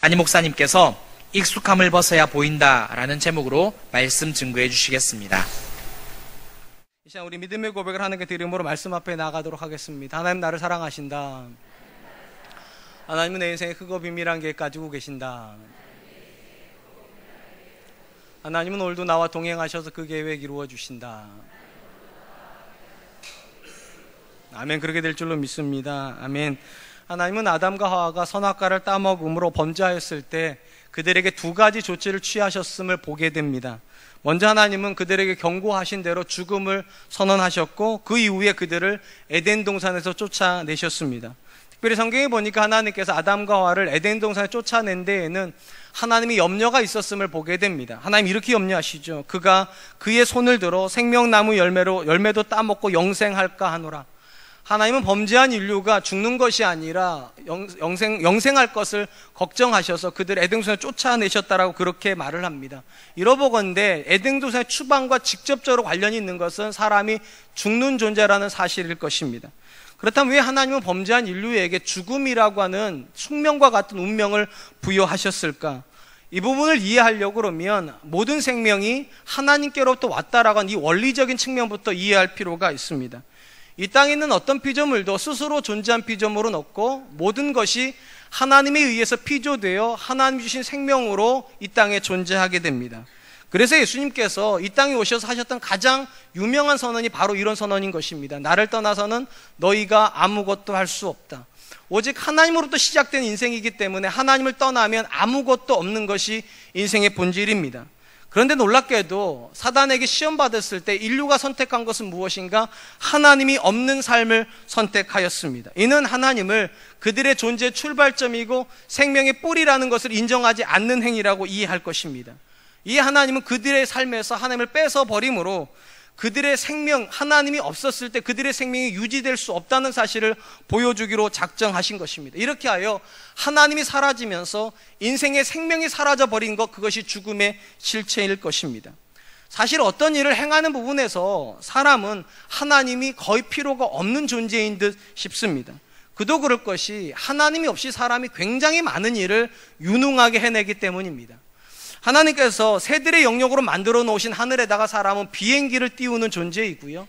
안희 목사님께서 익숙함을 벗어야 보인다라는 제목으로 말씀 증거해 주시겠습니다. 이 시간 우리 믿음의 고백을 하나님께 드림으로 말씀 앞에 나가도록 하겠습니다. 하나님 나를 사랑하신다. 하나님은 내 인생에 크고 비밀한 계획 가지고 계신다. 하나님은 오늘도 나와 동행하셔서 그 계획 이루어 주신다. 아멘. 그렇게 될 줄로 믿습니다. 아멘. 하나님은 아담과 하와가 선악과를 따먹음으로 범죄하였을 때 그들에게 두 가지 조치를 취하셨음을 보게 됩니다. 먼저 하나님은 그들에게 경고하신 대로 죽음을 선언하셨고, 그 이후에 그들을 에덴 동산에서 쫓아내셨습니다. 특별히 성경에 보니까 하나님께서 아담과 하와를 에덴 동산에 쫓아낸 데에는 하나님이 염려가 있었음을 보게 됩니다. 하나님 이렇게 염려하시죠. 그가 그의 손을 들어 생명나무 열매도 따먹고 영생할까 하노라. 하나님은 범죄한 인류가 죽는 것이 아니라 영생할 것을 걱정하셔서 그들 에덴동산에 쫓아내셨다라고 그렇게 말을 합니다. 이러보건대 에덴동산의 추방과 직접적으로 관련이 있는 것은 사람이 죽는 존재라는 사실일 것입니다. 그렇다면 왜 하나님은 범죄한 인류에게 죽음이라고 하는 숙명과 같은 운명을 부여하셨을까? 이 부분을 이해하려고 그러면 모든 생명이 하나님께로부터 왔다라고 하는 이 원리적인 측면부터 이해할 필요가 있습니다. 이 땅에 있는 어떤 피조물도 스스로 존재한 피조물은 없고, 모든 것이 하나님에 의해서 피조되어 하나님 주신 생명으로 이 땅에 존재하게 됩니다. 그래서 예수님께서 이 땅에 오셔서 하셨던 가장 유명한 선언이 바로 이런 선언인 것입니다. 나를 떠나서는 너희가 아무것도 할 수 없다. 오직 하나님으로부터 시작된 인생이기 때문에 하나님을 떠나면 아무것도 없는 것이 인생의 본질입니다. 그런데 놀랍게도 사단에게 시험받았을 때 인류가 선택한 것은 무엇인가? 하나님이 없는 삶을 선택하였습니다. 이는 하나님을 그들의 존재의 출발점이고 생명의 뿌리라는 것을 인정하지 않는 행위라고 이해할 것입니다. 이 하나님은 그들의 삶에서 하나님을 뺏어버림으로 그들의 생명, 하나님이 없었을 때 그들의 생명이 유지될 수 없다는 사실을 보여주기로 작정하신 것입니다. 이렇게 하여 하나님이 사라지면서 인생의 생명이 사라져버린 것, 그것이 죽음의 실체일 것입니다. 사실 어떤 일을 행하는 부분에서 사람은 하나님이 거의 필요가 없는 존재인 듯 싶습니다. 그도 그럴 것이 하나님이 없이 사람이 굉장히 많은 일을 유능하게 해내기 때문입니다. 하나님께서 새들의 영역으로 만들어 놓으신 하늘에다가 사람은 비행기를 띄우는 존재이고요,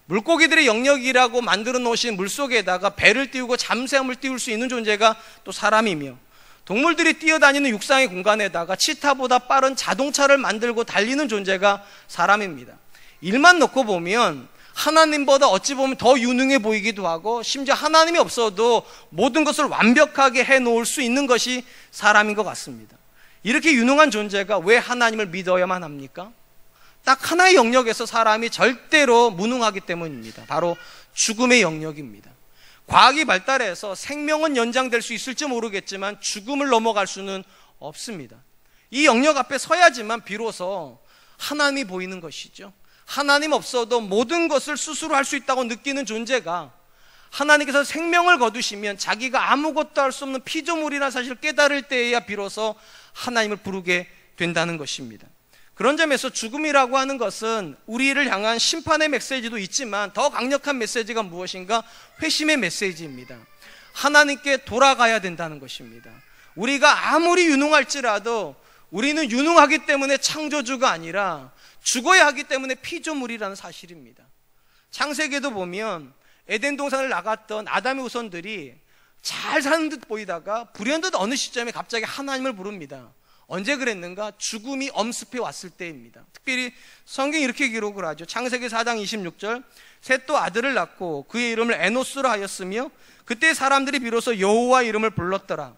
물고기들의 영역이라고 만들어 놓으신 물속에다가 배를 띄우고 잠수함을 띄울 수 있는 존재가 또 사람이며, 동물들이 뛰어다니는 육상의 공간에다가 치타보다 빠른 자동차를 만들고 달리는 존재가 사람입니다. 일만 놓고 보면 하나님보다 어찌 보면 더 유능해 보이기도 하고, 심지어 하나님이 없어도 모든 것을 완벽하게 해놓을 수 있는 것이 사람인 것 같습니다. 이렇게 유능한 존재가 왜 하나님을 믿어야만 합니까? 딱 하나의 영역에서 사람이 절대로 무능하기 때문입니다. 바로 죽음의 영역입니다. 과학이 발달해서 생명은 연장될 수 있을지 모르겠지만 죽음을 넘어갈 수는 없습니다. 이 영역 앞에 서야지만 비로소 하나님이 보이는 것이죠. 하나님 없어도 모든 것을 스스로 할 수 있다고 느끼는 존재가 하나님께서 생명을 거두시면 자기가 아무것도 할 수 없는 피조물이라는 사실을 깨달을 때에야 비로소 하나님을 부르게 된다는 것입니다. 그런 점에서 죽음이라고 하는 것은 우리를 향한 심판의 메시지도 있지만 더 강력한 메시지가 무엇인가? 회심의 메시지입니다. 하나님께 돌아가야 된다는 것입니다. 우리가 아무리 유능할지라도 우리는 유능하기 때문에 창조주가 아니라 죽어야 하기 때문에 피조물이라는 사실입니다. 창세기에도 보면 에덴 동산을 나갔던 아담의 후손들이 잘 사는 듯 보이다가 불현듯 어느 시점에 갑자기 하나님을 부릅니다. 언제 그랬는가? 죽음이 엄습해 왔을 때입니다. 특별히 성경이 이렇게 기록을 하죠. 창세기 4장 26절, 셋도 아들을 낳고 그의 이름을 에노스라 하였으며 그때 사람들이 비로소 여호와 이름을 불렀더라.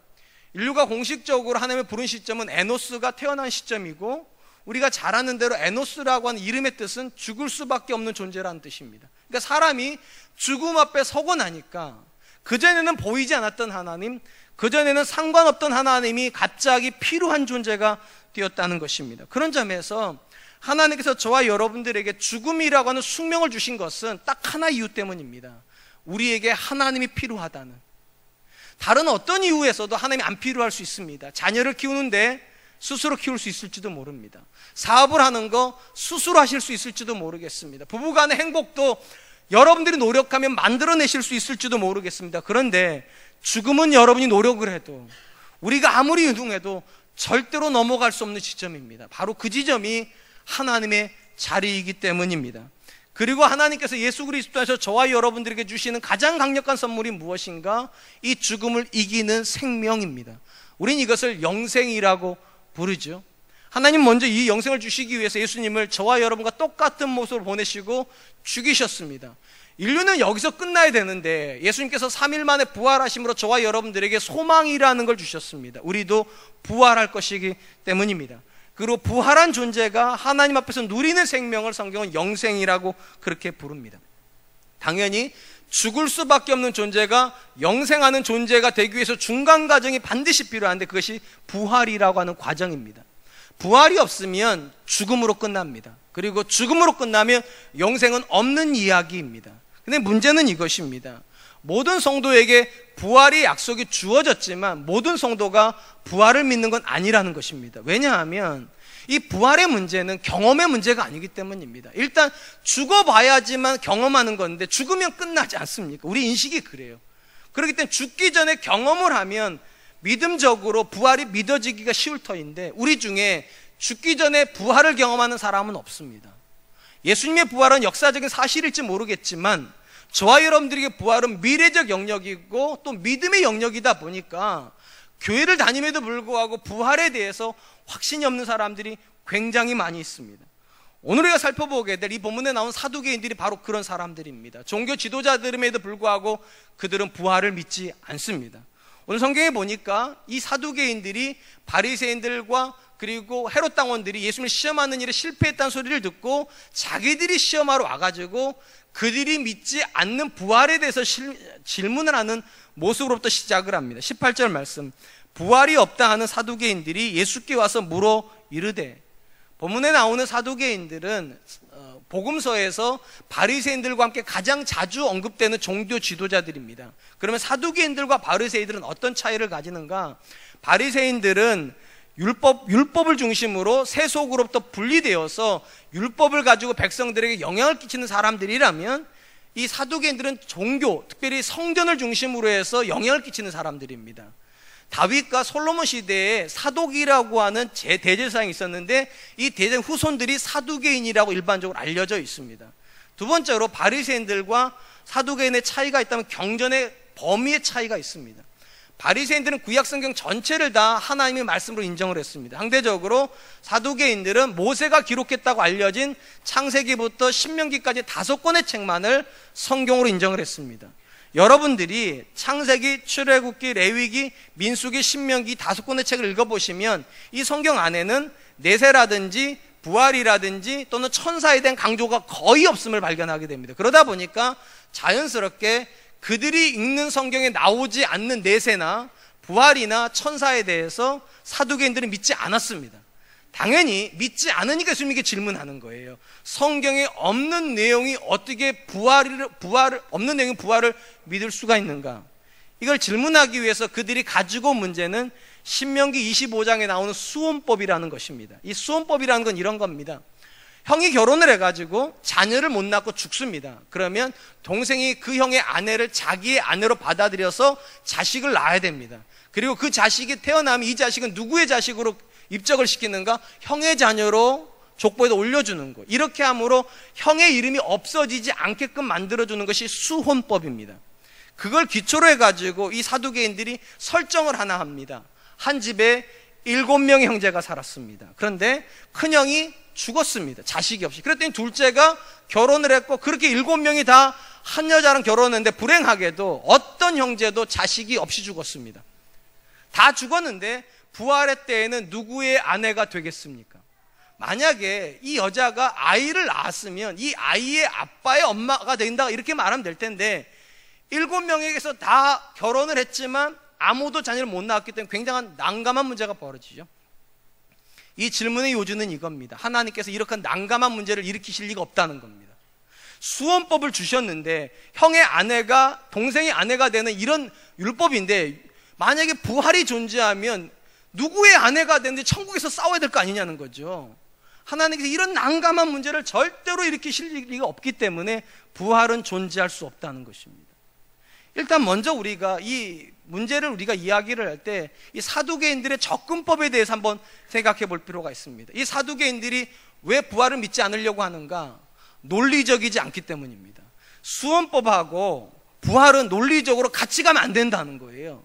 인류가 공식적으로 하나님을 부른 시점은 에노스가 태어난 시점이고, 우리가 잘 아는 대로 에노스라고 하는 이름의 뜻은 죽을 수밖에 없는 존재라는 뜻입니다. 그러니까 사람이 죽음 앞에 서고 나니까 그전에는 보이지 않았던 하나님, 그전에는 상관없던 하나님이 갑자기 필요한 존재가 되었다는 것입니다. 그런 점에서 하나님께서 저와 여러분들에게 죽음이라고 하는 숙명을 주신 것은 딱 하나 이유 때문입니다. 우리에게 하나님이 필요하다는. 다른 어떤 이유에서도 하나님이 안 필요할 수 있습니다. 자녀를 키우는데 스스로 키울 수 있을지도 모릅니다. 사업을 하는 거 스스로 하실 수 있을지도 모르겠습니다. 부부간의 행복도 여러분들이 노력하면 만들어내실 수 있을지도 모르겠습니다. 그런데 죽음은 여러분이 노력을 해도 우리가 아무리 유능해도 절대로 넘어갈 수 없는 지점입니다. 바로 그 지점이 하나님의 자리이기 때문입니다. 그리고 하나님께서 예수 그리스도에서 저와 여러분들에게 주시는 가장 강력한 선물이 무엇인가? 이 죽음을 이기는 생명입니다. 우린 이것을 영생이라고 부르죠. 하나님 먼저 이 영생을 주시기 위해서 예수님을 저와 여러분과 똑같은 모습으로 보내시고 죽이셨습니다. 인류는 여기서 끝나야 되는데 예수님께서 3일 만에 부활하심으로 저와 여러분들에게 소망이라는 걸 주셨습니다. 우리도 부활할 것이기 때문입니다. 그리고 부활한 존재가 하나님 앞에서 누리는 생명을 성경은 영생이라고 그렇게 부릅니다. 당연히 죽을 수밖에 없는 존재가 영생하는 존재가 되기 위해서 중간 과정이 반드시 필요한데 그것이 부활이라고 하는 과정입니다. 부활이 없으면 죽음으로 끝납니다. 그리고 죽음으로 끝나면 영생은 없는 이야기입니다. 근데 문제는 이것입니다. 모든 성도에게 부활의 약속이 주어졌지만 모든 성도가 부활을 믿는 건 아니라는 것입니다. 왜냐하면 이 부활의 문제는 경험의 문제가 아니기 때문입니다. 일단 죽어봐야지만 경험하는 건데 죽으면 끝나지 않습니까? 우리 인식이 그래요. 그렇기 때문에 죽기 전에 경험을 하면 믿음적으로 부활이 믿어지기가 쉬울 터인데 우리 중에 죽기 전에 부활을 경험하는 사람은 없습니다. 예수님의 부활은 역사적인 사실일지 모르겠지만 저와 여러분들에게 부활은 미래적 영역이고 또 믿음의 영역이다 보니까 교회를 다님에도 불구하고 부활에 대해서 확신이 없는 사람들이 굉장히 많이 있습니다. 오늘 우리가 살펴보게 될 이 본문에 나온 사두개인들이 바로 그런 사람들입니다. 종교 지도자들임에도 불구하고 그들은 부활을 믿지 않습니다. 오늘 성경에 보니까 이 사두개인들이 바리새인들과 그리고 헤롯 당원들이 예수님을 시험하는 일에 실패했다는 소리를 듣고 자기들이 시험하러 와가지고 그들이 믿지 않는 부활에 대해서 질문을 하는 모습으로부터 시작을 합니다. 18절 말씀, 부활이 없다 하는 사두개인들이 예수께 와서 물어 이르되, 본문에 나오는 사두개인들은 복음서에서 바리새인들과 함께 가장 자주 언급되는 종교 지도자들입니다. 그러면 사두개인들과 바리새인들은 어떤 차이를 가지는가? 바리새인들은 율법을 중심으로 세속으로부터 분리되어서 율법을 가지고 백성들에게 영향을 끼치는 사람들이라면 이 사두개인들은 종교, 특별히 성전을 중심으로 해서 영향을 끼치는 사람들입니다. 다윗과 솔로몬 시대에 사독이라고 하는 대제사장이 있었는데 이 대제사장 후손들이 사두개인이라고 일반적으로 알려져 있습니다. 두 번째로 바리새인들과 사두개인의 차이가 있다면 경전의 범위의 차이가 있습니다. 바리새인들은 구약성경 전체를 다 하나님의 말씀으로 인정을 했습니다. 상대적으로 사두개인들은 모세가 기록했다고 알려진 창세기부터 신명기까지 5권의 책만을 성경으로 인정을 했습니다. 여러분들이 창세기, 출애굽기, 레위기, 민수기, 신명기 5권의 책을 읽어보시면 이 성경 안에는 내세라든지 부활이라든지 또는 천사에 대한 강조가 거의 없음을 발견하게 됩니다. 그러다 보니까 자연스럽게 그들이 읽는 성경에 나오지 않는 내세나 부활이나 천사에 대해서 사두개인들은 믿지 않았습니다. 당연히 믿지 않으니까 예수님에게 질문하는 거예요. 성경에 없는 내용이 어떻게 없는 내용이 부활을 믿을 수가 있는가? 이걸 질문하기 위해서 그들이 가지고 온 문제는 신명기 25장에 나오는 수혼법이라는 것입니다. 이 수혼법이라는 건 이런 겁니다. 형이 결혼을 해가지고 자녀를 못 낳고 죽습니다. 그러면 동생이 그 형의 아내를 자기의 아내로 받아들여서 자식을 낳아야 됩니다. 그리고 그 자식이 태어나면 이 자식은 누구의 자식으로 입적을 시키는가? 형의 자녀로 족보에다 올려주는 거. 이렇게 함으로 형의 이름이 없어지지 않게끔 만들어주는 것이 수혼법입니다. 그걸 기초로 해가지고 이 사두개인들이 설정을 하나 합니다. 한 집에 7명의 형제가 살았습니다. 그런데 큰형이 죽었습니다. 자식이 없이. 그랬더니 둘째가 결혼을 했고 그렇게 7명이 다 한 여자랑 결혼했는데 불행하게도 어떤 형제도 자식이 없이 죽었습니다. 다 죽었는데 부활의 때에는 누구의 아내가 되겠습니까? 만약에 이 여자가 아이를 낳았으면 이 아이의 아빠의 엄마가 된다 이렇게 말하면 될 텐데 7명에게서 다 결혼을 했지만 아무도 자녀를 못 낳았기 때문에 굉장한 난감한 문제가 벌어지죠. 이 질문의 요지는 이겁니다. 하나님께서 이렇게 난감한 문제를 일으키실 리가 없다는 겁니다. 수혼법을 주셨는데 형의 아내가 동생의 아내가 되는 이런 율법인데 만약에 부활이 존재하면 누구의 아내가 되는지 천국에서 싸워야 될 거 아니냐는 거죠. 하나님께서 이런 난감한 문제를 절대로 일으키실 리가 없기 때문에 부활은 존재할 수 없다는 것입니다. 일단 먼저 우리가 이 문제를 우리가 이야기를 할 때 이 사두개인들의 접근법에 대해서 한번 생각해 볼 필요가 있습니다. 이 사두개인들이 왜 부활을 믿지 않으려고 하는가? 논리적이지 않기 때문입니다. 수원법하고 부활은 논리적으로 같이 가면 안 된다는 거예요.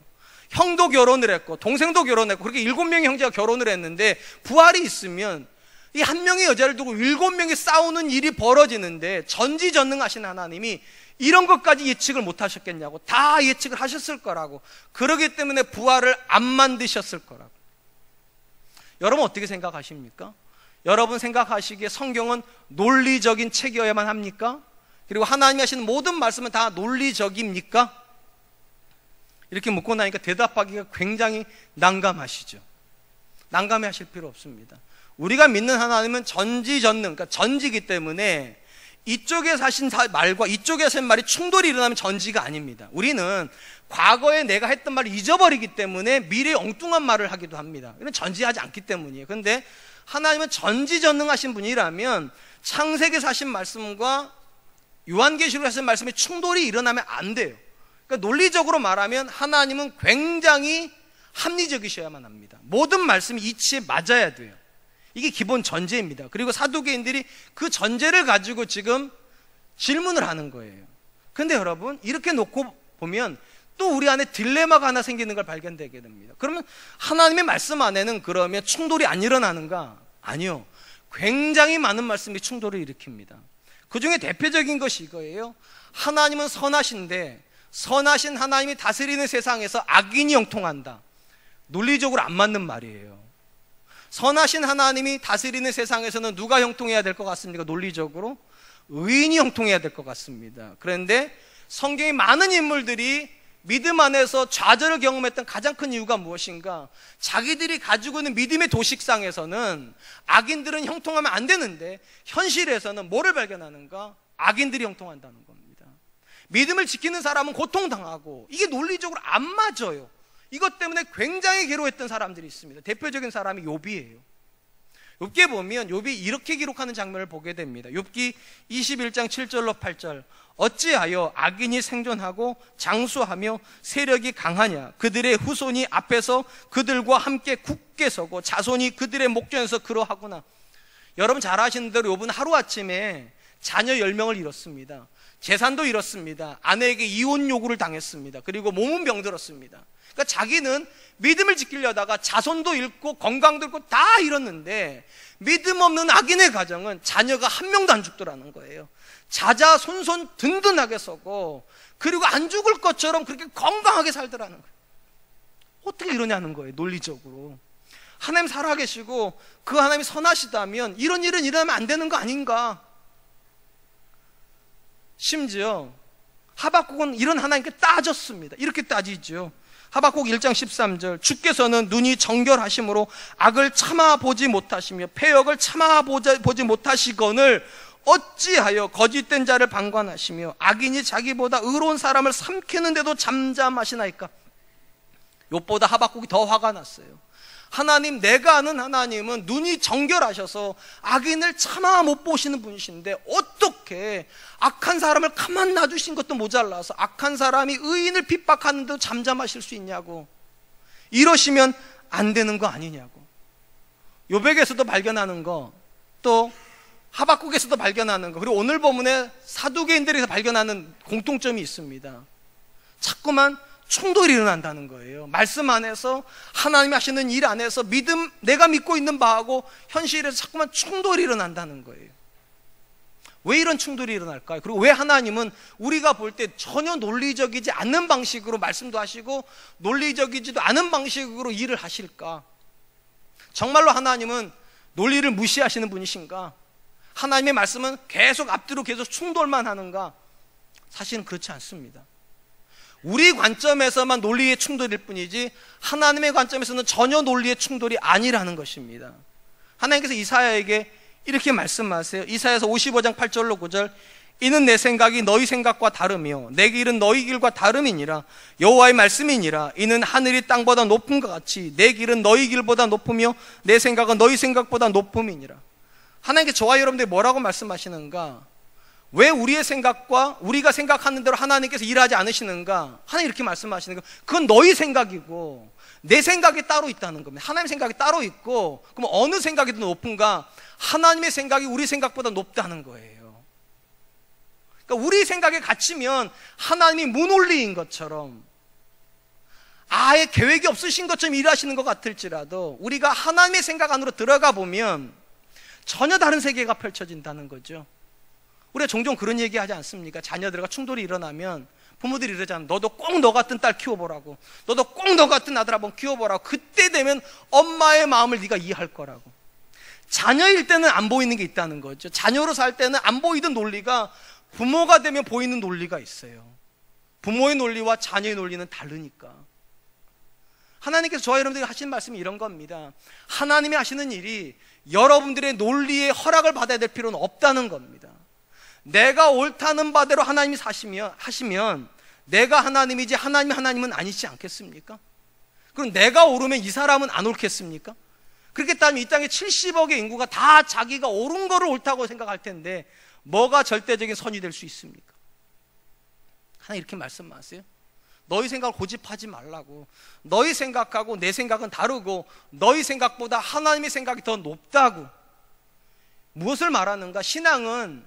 형도 결혼을 했고 동생도 결혼했고 그렇게 7명의 형제가 결혼을 했는데 부활이 있으면 이 한 명의 여자를 두고 7명이 싸우는 일이 벌어지는데 전지전능하신 하나님이 이런 것까지 예측을 못 하셨겠냐고. 다 예측을 하셨을 거라고. 그러기 때문에 부활을 안 만드셨을 거라고. 여러분 어떻게 생각하십니까? 여러분 생각하시기에 성경은 논리적인 책이어야만 합니까? 그리고 하나님이 하시는 모든 말씀은 다 논리적입니까? 이렇게 묻고 나니까 대답하기가 굉장히 난감하시죠. 난감해 하실 필요 없습니다. 우리가 믿는 하나님은 전지전능, 그러니까 전지기 때문에 이쪽에 하신 말과 이쪽에 하신 말이 충돌이 일어나면 전지가 아닙니다. 우리는 과거에 내가 했던 말을 잊어버리기 때문에 미래에 엉뚱한 말을 하기도 합니다. 이건 전지하지 않기 때문이에요. 그런데 하나님은 전지전능하신 분이라면 창세기에서 하신 말씀과 요한계시록에서 하신 말씀이 충돌이 일어나면 안 돼요. 그러니까 논리적으로 말하면 하나님은 굉장히 합리적이셔야만 합니다. 모든 말씀이 이치에 맞아야 돼요. 이게 기본 전제입니다. 그리고 사두개인들이 그 전제를 가지고 지금 질문을 하는 거예요. 그런데 여러분 이렇게 놓고 보면 또 우리 안에 딜레마가 하나 생기는 걸 발견되게 됩니다. 그러면 하나님의 말씀 안에는 그러면 충돌이 안 일어나는가? 아니요. 굉장히 많은 말씀이 충돌을 일으킵니다. 그 중에 대표적인 것이 이거예요. 하나님은 선하신데 선하신 하나님이 다스리는 세상에서 악인이 형통한다. 논리적으로 안 맞는 말이에요. 선하신 하나님이 다스리는 세상에서는 누가 형통해야 될 것 같습니까? 논리적으로 의인이 형통해야 될 것 같습니다. 그런데 성경의 많은 인물들이 믿음 안에서 좌절을 경험했던 가장 큰 이유가 무엇인가? 자기들이 가지고 있는 믿음의 도식상에서는 악인들은 형통하면 안 되는데 현실에서는 뭐를 발견하는가? 악인들이 형통한다는 겁니다. 믿음을 지키는 사람은 고통당하고 이게 논리적으로 안 맞아요. 이것 때문에 굉장히 괴로워했던 사람들이 있습니다. 대표적인 사람이 욥이에요. 욥기에 보면 욥이 이렇게 기록하는 장면을 보게 됩니다. 욥기 21장 7절로 8절. 어찌하여 악인이 생존하고 장수하며 세력이 강하냐? 그들의 후손이 앞에서 그들과 함께 굳게 서고 자손이 그들의 목전에서 그러하구나. 여러분 잘 아시는 대로 욥은 하루아침에 자녀 10명을 잃었습니다. 재산도 잃었습니다. 아내에게 이혼 요구를 당했습니다. 그리고 몸은 병들었습니다. 그러니까 자기는 믿음을 지키려다가 자손도 잃고 건강도 잃고 다 잃었는데 믿음 없는 악인의 가정은 자녀가 한 명도 안 죽더라는 거예요. 자자손손 든든하게 서고 그리고 안 죽을 것처럼 그렇게 건강하게 살더라는 거예요. 어떻게 이러냐는 거예요. 논리적으로. 하나님 살아계시고 그 하나님이 선하시다면 이런 일은 일어나면 안 되는 거 아닌가? 심지어 하박국은 이런 하나님께 따졌습니다. 이렇게 따지죠. 하박국 1장 13절. 주께서는 눈이 정결하심으로 악을 참아보지 못하시며 패역을 참아보지 못하시거늘 어찌하여 거짓된 자를 방관하시며 악인이 자기보다 의로운 사람을 삼키는데도 잠잠하시나이까? 욥보다 하박국이 더 화가 났어요. 하나님, 내가 아는 하나님은 눈이 정결하셔서 악인을 차마 못 보시는 분이신데 어떻게 악한 사람을 가만 놔두신 것도 모자라서 악한 사람이 의인을 핍박하는데도 잠잠하실 수 있냐고. 이러시면 안 되는 거 아니냐고. 욥에게서도 발견하는 거, 또 하박국에서도 발견하는 거, 그리고 오늘 본문에 사두개인들에서 발견하는 공통점이 있습니다. 자꾸만 충돌이 일어난다는 거예요. 말씀 안에서 하나님이 하시는 일 안에서 믿음, 내가 믿고 있는 바하고 현실에서 자꾸만 충돌이 일어난다는 거예요. 왜 이런 충돌이 일어날까요? 그리고 왜 하나님은 우리가 볼 때 전혀 논리적이지 않는 방식으로 말씀도 하시고 논리적이지도 않은 방식으로 일을 하실까? 정말로 하나님은 논리를 무시하시는 분이신가? 하나님의 말씀은 계속 앞뒤로 계속 충돌만 하는가? 사실은 그렇지 않습니다. 우리 관점에서만 논리의 충돌일 뿐이지 하나님의 관점에서는 전혀 논리의 충돌이 아니라는 것입니다. 하나님께서 이사야에게 이렇게 말씀하세요. 이사야서 55장 8절로 9절. 이는 내 생각이 너희 생각과 다르며 내 길은 너희 길과 다름이니라. 여호와의 말씀이니라. 이는 하늘이 땅보다 높은 것 같이 내 길은 너희 길보다 높으며 내 생각은 너희 생각보다 높음이니라. 하나님께 저와 여러분들이 뭐라고 말씀하시는가? 왜 우리의 생각과 우리가 생각하는 대로 하나님께서 일하지 않으시는가? 하나님 이렇게 말씀하시는 거. 그건 너희 생각이고 내 생각이 따로 있다는 겁니다. 하나님의 생각이 따로 있고, 그럼 어느 생각이 더 높은가? 하나님의 생각이 우리 생각보다 높다는 거예요. 그러니까 우리 생각에 갇히면 하나님이 무논리인 것처럼, 아예 계획이 없으신 것처럼 일하시는 것 같을지라도 우리가 하나님의 생각 안으로 들어가 보면 전혀 다른 세계가 펼쳐진다는 거죠. 우리가 종종 그런 얘기 하지 않습니까? 자녀들과 충돌이 일어나면 부모들이 이러잖아요. 너도 꼭 너 같은 딸 키워보라고, 너도 꼭 너 같은 아들 한번 키워보라고. 그때 되면 엄마의 마음을 네가 이해할 거라고. 자녀일 때는 안 보이는 게 있다는 거죠. 자녀로 살 때는 안 보이던 논리가 부모가 되면 보이는 논리가 있어요. 부모의 논리와 자녀의 논리는 다르니까. 하나님께서 저와 여러분들에게 하시는 말씀이 이런 겁니다. 하나님이 하시는 일이 여러분들의 논리에 허락을 받아야 될 필요는 없다는 겁니다. 내가 옳다는 바대로 하나님이 하시면 내가 하나님이지 하나님이 하나님은 아니지 않겠습니까? 그럼 내가 옳으면 이 사람은 안 옳겠습니까? 그렇게 따지면 이 땅에 70억의 인구가 다 자기가 옳은 거를 옳다고 생각할 텐데 뭐가 절대적인 선이 될 수 있습니까? 하나님 이렇게 말씀하세요. 너희 생각을 고집하지 말라고. 너희 생각하고 내 생각은 다르고 너희 생각보다 하나님의 생각이 더 높다고. 무엇을 말하는가? 신앙은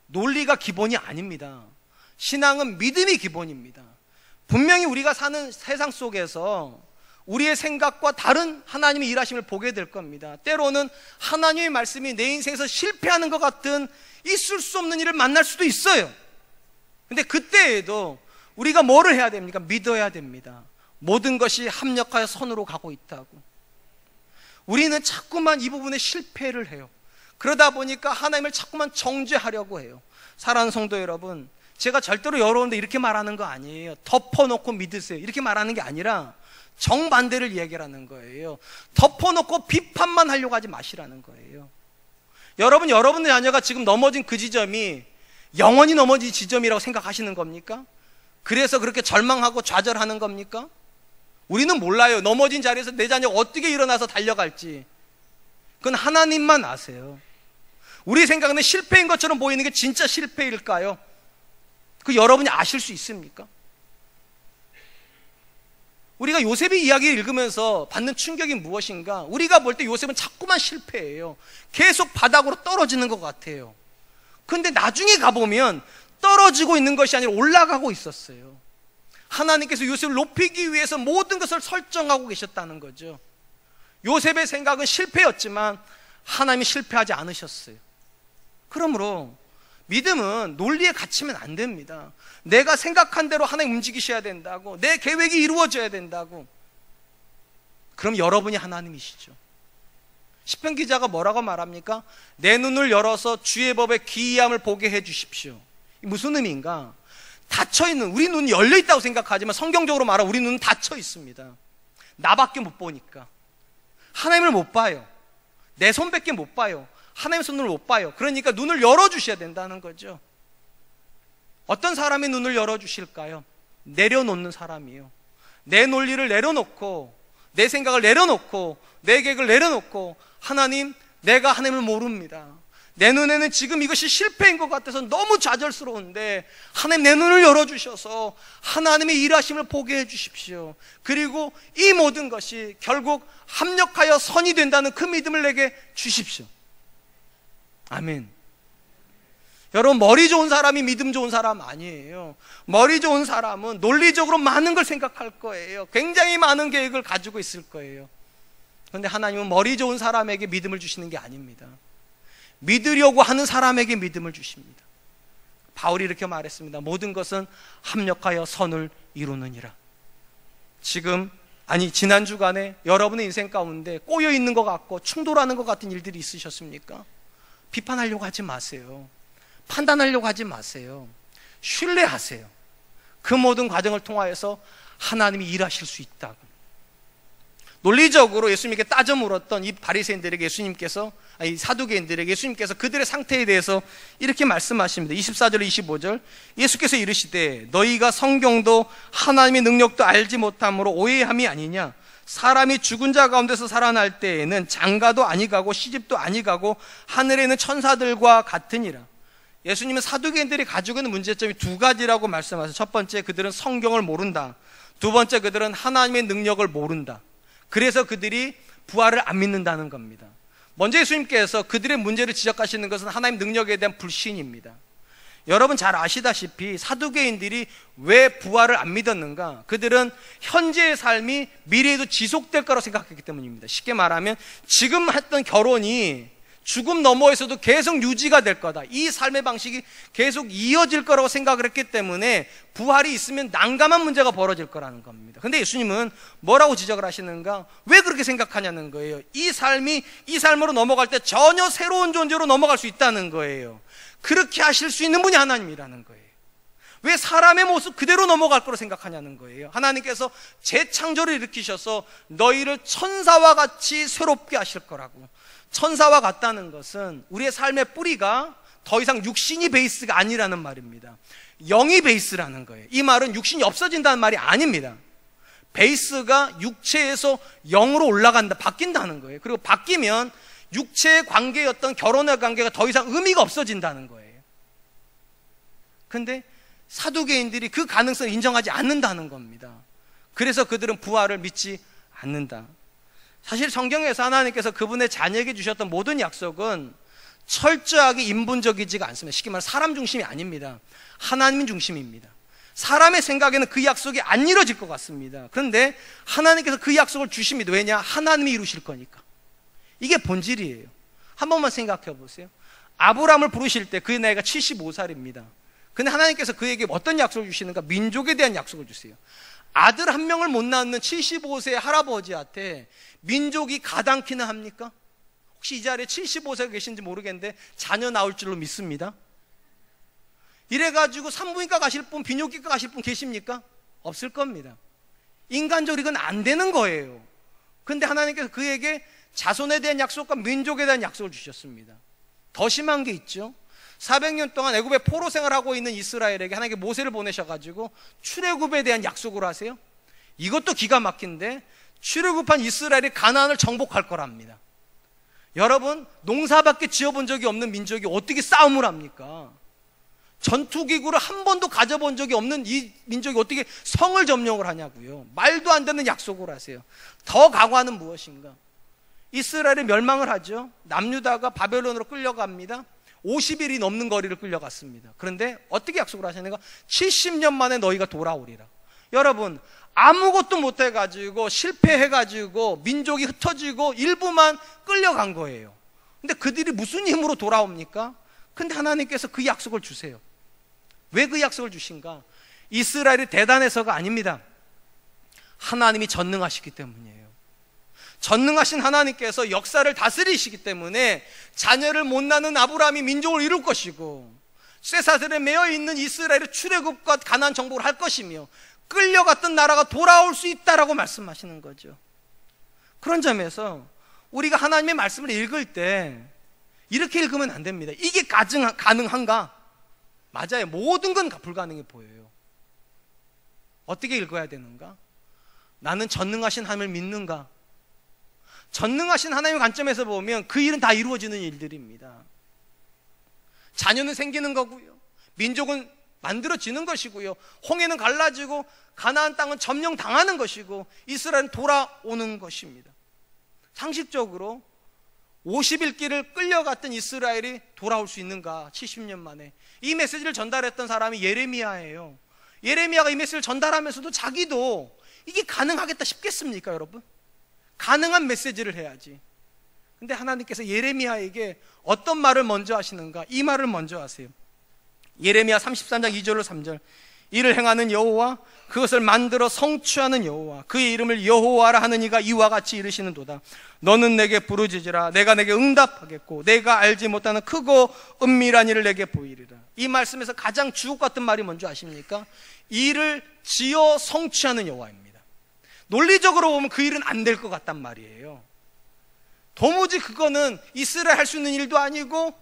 논리가 기본이 아닙니다. 신앙은 믿음이 기본입니다. 분명히 우리가 사는 세상 속에서 우리의 생각과 다른 하나님의 일하심을 보게 될 겁니다. 때로는 하나님의 말씀이 내 인생에서 실패하는 것 같은 있을 수 없는 일을 만날 수도 있어요. 근데 그때에도 우리가 뭐를 해야 됩니까? 믿어야 됩니다. 모든 것이 합력하여 선으로 가고 있다고. 우리는 자꾸만 이 부분에 실패를 해요. 그러다 보니까 하나님을 자꾸만 정죄하려고 해요. 사랑하는 성도 여러분, 제가 절대로 여러분들 이렇게 말하는 거 아니에요. 덮어놓고 믿으세요 이렇게 말하는 게 아니라 정반대를 이야기하는 거예요. 덮어놓고 비판만 하려고 하지 마시라는 거예요. 여러분의 자녀가 지금 넘어진 그 지점이 영원히 넘어진 지점이라고 생각하시는 겁니까? 그래서 그렇게 절망하고 좌절하는 겁니까? 우리는 몰라요. 넘어진 자리에서 내 자녀가 어떻게 일어나서 달려갈지. 그건 하나님만 아세요. 우리 생각은 실패인 것처럼 보이는 게 진짜 실패일까요? 그 여러분이 아실 수 있습니까? 우리가 요셉의 이야기를 읽으면서 받는 충격이 무엇인가? 우리가 볼 때 요셉은 자꾸만 실패해요. 계속 바닥으로 떨어지는 것 같아요. 그런데 나중에 가보면 떨어지고 있는 것이 아니라 올라가고 있었어요. 하나님께서 요셉을 높이기 위해서 모든 것을 설정하고 계셨다는 거죠. 요셉의 생각은 실패였지만 하나님이 실패하지 않으셨어요. 그러므로 믿음은 논리에 갇히면 안 됩니다. 내가 생각한 대로 하나님 움직이셔야 된다고, 내 계획이 이루어져야 된다고. 그럼 여러분이 하나님이시죠. 시편 기자가 뭐라고 말합니까? 내 눈을 열어서 주의 법의 기이함을 보게 해 주십시오. 무슨 의미인가? 닫혀있는, 우리 눈이 열려있다고 생각하지만 성경적으로 말하면 우리 눈은 닫혀 있습니다. 나밖에 못 보니까. 하나님을 못 봐요. 내 손밖에 못 봐요. 하나님의 손을 못 봐요. 그러니까 눈을 열어주셔야 된다는 거죠. 어떤 사람이 눈을 열어주실까요? 내려놓는 사람이요. 내 논리를 내려놓고, 내 생각을 내려놓고, 내 계획을 내려놓고, 하나님, 내가 하나님을 모릅니다. 내 눈에는 지금 이것이 실패인 것 같아서 너무 좌절스러운데 하나님 내 눈을 열어주셔서 하나님의 일하심을 보게 해주십시오. 그리고 이 모든 것이 결국 합력하여 선이 된다는 그 믿음을 내게 주십시오. 아멘. 여러분, 머리 좋은 사람이 믿음 좋은 사람 아니에요. 머리 좋은 사람은 논리적으로 많은 걸 생각할 거예요. 굉장히 많은 계획을 가지고 있을 거예요. 그런데 하나님은 머리 좋은 사람에게 믿음을 주시는 게 아닙니다. 믿으려고 하는 사람에게 믿음을 주십니다. 바울이 이렇게 말했습니다. 모든 것은 합력하여 선을 이루느니라. 지난 주간에 여러분의 인생 가운데 꼬여 있는 것 같고 충돌하는 것 같은 일들이 있으셨습니까? 비판하려고 하지 마세요. 판단하려고 하지 마세요. 신뢰하세요. 그 모든 과정을 통하여서 하나님이 일하실 수 있다고. 논리적으로 예수님께 따져 물었던 이 바리새인들에게 이 사두개인들에게 예수님께서 그들의 상태에 대해서 이렇게 말씀하십니다. 24절 25절 예수께서 이르시되 너희가 성경도 하나님의 능력도 알지 못함으로 오해함이 아니냐. 사람이 죽은 자 가운데서 살아날 때에는 장가도 아니가고 시집도 아니가고 하늘에 있는 천사들과 같으니라. 예수님은 사두개인들이 가지고 있는 문제점이 두 가지라고 말씀하세요. 첫 번째, 그들은 성경을 모른다. 두 번째, 그들은 하나님의 능력을 모른다. 그래서 그들이 부활을 안 믿는다는 겁니다. 먼저 예수님께서 그들의 문제를 지적하시는 것은 하나님 능력에 대한 불신입니다. 여러분 잘 아시다시피 사두개인들이 왜 부활을 안 믿었는가? 그들은 현재의 삶이 미래에도 지속될 거라고 생각했기 때문입니다. 쉽게 말하면 지금 했던 결혼이 죽음 너머에서도 계속 유지가 될 거다. 이 삶의 방식이 계속 이어질 거라고 생각을 했기 때문에 부활이 있으면 난감한 문제가 벌어질 거라는 겁니다. 근데 예수님은 뭐라고 지적을 하시는가? 왜 그렇게 생각하냐는 거예요. 이 삶이 이 삶으로 넘어갈 때 전혀 새로운 존재로 넘어갈 수 있다는 거예요. 그렇게 하실 수 있는 분이 하나님이라는 거예요. 왜 사람의 모습 그대로 넘어갈 거로 생각하냐는 거예요. 하나님께서 재창조를 일으키셔서 너희를 천사와 같이 새롭게 하실 거라고. 천사와 같다는 것은 우리의 삶의 뿌리가 더 이상 육신이 베이스가 아니라는 말입니다. 영이 베이스라는 거예요. 이 말은 육신이 없어진다는 말이 아닙니다. 베이스가 육체에서 영으로 올라간다, 바뀐다는 거예요. 그리고 바뀌면 육체의 관계였던 결혼의 관계가 더 이상 의미가 없어진다는 거예요. 근데 사두개인들이 그 가능성을 인정하지 않는다는 겁니다. 그래서 그들은 부활을 믿지 않는다. 사실 성경에서 하나님께서 그분의 자녀에게 주셨던 모든 약속은 철저하게 인본적이지가 않습니다. 쉽게 말해 사람 중심이 아닙니다. 하나님 중심입니다. 사람의 생각에는 그 약속이 안 이루어질 것 같습니다. 그런데 하나님께서 그 약속을 주십니다. 왜냐? 하나님이 이루실 거니까. 이게 본질이에요. 한 번만 생각해 보세요. 아브라함을 부르실 때 그의 나이가 75살입니다. 근데 하나님께서 그에게 어떤 약속을 주시는가? 민족에 대한 약속을 주세요. 아들 한 명을 못 낳는 75세 할아버지한테 민족이 가당키나 합니까? 혹시 이 자리에 75세가 계신지 모르겠는데 자녀 나올 줄로 믿습니다. 이래가지고 산부인과 가실 분, 비뇨기과 가실 분 계십니까? 없을 겁니다. 인간적으로 이건 안 되는 거예요. 근데 하나님께서 그에게 자손에 대한 약속과 민족에 대한 약속을 주셨습니다. 더 심한 게 있죠. 400년 동안 애굽에 포로 생활하고 있는 이스라엘에게 하나님께 모세를 보내셔가지고 출애굽에 대한 약속을 하세요. 이것도 기가 막힌데 출애굽한 이스라엘이 가나안을 정복할 거랍니다. 여러분, 농사밖에 지어본 적이 없는 민족이 어떻게 싸움을 합니까? 전투기구를 한 번도 가져본 적이 없는 이 민족이 어떻게 성을 점령을 하냐고요. 말도 안 되는 약속을 하세요. 더 강화는 무엇인가? 이스라엘이 멸망을 하죠. 남유다가 바벨론으로 끌려갑니다. 50일이 넘는 거리를 끌려갔습니다. 그런데 어떻게 약속을 하시는가? 70년 만에 너희가 돌아오리라. 여러분, 아무것도 못해가지고 실패해가지고 민족이 흩어지고 일부만 끌려간 거예요. 근데 그들이 무슨 힘으로 돌아옵니까? 근데 하나님께서 그 약속을 주세요. 왜 그 약속을 주신가? 이스라엘이 대단해서가 아닙니다. 하나님이 전능하시기 때문이에요. 전능하신 하나님께서 역사를 다스리시기 때문에 자녀를 못 낳는 아브라함이 민족을 이룰 것이고 쇠사슬에 매여 있는 이스라엘의 출애굽과 가나안 정복을 할 것이며 끌려갔던 나라가 돌아올 수 있다라고 말씀하시는 거죠. 그런 점에서 우리가 하나님의 말씀을 읽을 때 이렇게 읽으면 안 됩니다. 이게 가능한가? 맞아요. 모든 건 불가능해 보여요. 어떻게 읽어야 되는가? 나는 전능하신 하나님을 믿는가? 전능하신 하나님의 관점에서 보면 그 일은 다 이루어지는 일들입니다. 자녀는 생기는 거고요. 민족은 만들어지는 것이고요. 홍해는 갈라지고 가나안 땅은 점령당하는 것이고 이스라엘은 돌아오는 것입니다. 상식적으로 50일 길을 끌려갔던 이스라엘이 돌아올 수 있는가? 70년 만에. 이 메시지를 전달했던 사람이 예레미야예요. 예레미야가 이 메시지를 전달하면서도 자기도 이게 가능하겠다 싶겠습니까, 여러분? 가능한 메시지를 해야지. 근데 하나님께서 예레미야에게 어떤 말을 먼저 하시는가? 이 말을 먼저 하세요. 예레미야 33장 2절로 3절. 이를 행하는 여호와, 그것을 만들어 성취하는 여호와, 그의 이름을 여호와라 하는 이가 이와 같이 이르시는도다. 너는 내게 부르짖으라. 내가 내게 응답하겠고 내가 알지 못하는 크고 은밀한 일을 내게 보이리라. 이 말씀에서 가장 주옥 같은 말이 뭔지 아십니까? 일을 지어 성취하는 여호와입니다. 논리적으로 보면 그 일은 안 될 것 같단 말이에요. 도무지 그거는 이스라엘 할 수 있는 일도 아니고